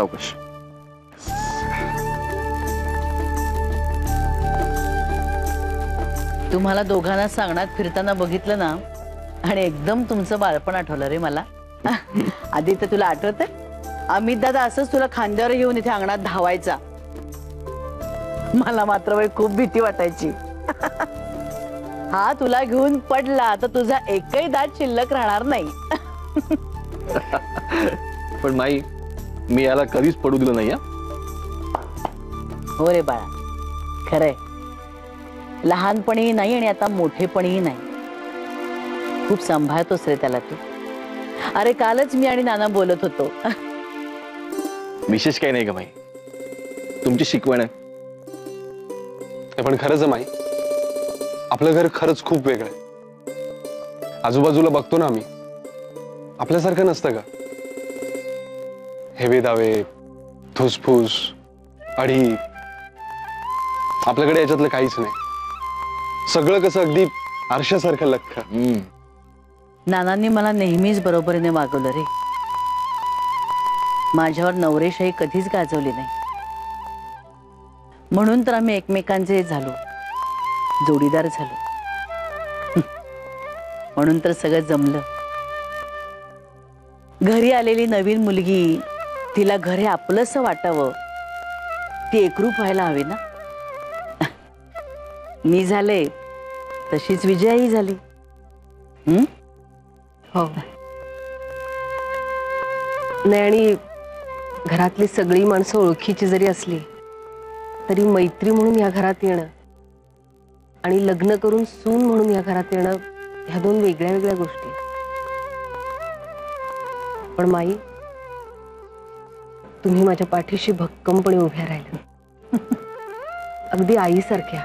सावकाश. तुम्हाला दोघांना सांगण्यात फिरताना बघितलं ना आणि एकदम तुमचं बालपण आठवलं रे मला. आदित्य तुला आठवत अमित दादा असंच तुला खांद्यावर घेऊन इथे अंगणात धावायचा. मला मात्र बाई खूप भीती वाटायची. हा तुला घेऊन पडला तर तुझा एकही दात शिल्लक राहणार नाही. पण माई मी याला कधीच पडू दिलं नाही. हो रे बाळा, खरंय. लहानपणी नाही आणि आता मोठेपणीही नाही. खूप सांभाळतोस रे त्याला तू. अरे कालच मी आणि नाना बोलत होतो. विशेष काही नाही का माई, तुमची शिकवण आहे. पण खरंच माई, आपलं घर खरंच खूप वेगळं आहे. आजूबाजूला बघतो ना आम्ही, आपल्यासारखं नसतं का. हेवे दावे, फुसफुस, अडी. आपल्याकडे याच्यातलं काहीच नाही. सगळं कसं अगदी आरशासारखं लख्ख. नानांनी मला नेहमीच बरोबरीने वागवलं रे. माझ्यावर नवरेशाही कधीच गाजवली नाही. म्हणून तर आम्ही एकमेकांचे झालो, जोडीदार झालो. म्हणून तर सगळं जमलं. घरी आलेली नवीन मुलगी, तिला घर हे आपलंसं वाटावं, ती एकरूप व्हायला हवी ना. मी झाले तशीच विजयाही झाली. हो नाही, आणि घरातली सगळी माणसं ओळखीची जरी असली तरी मैत्री म्हणून या घरात येणं आणि लग्न करून सून म्हणून या घरात येणं, ह्या दोन वेगळ्या वेगळ्या गोष्टी. पण माई, तुम्ही माझ्या पाठीशी भक्कमपणे उभ्या राहिल्या, अगदी आईसारख्या.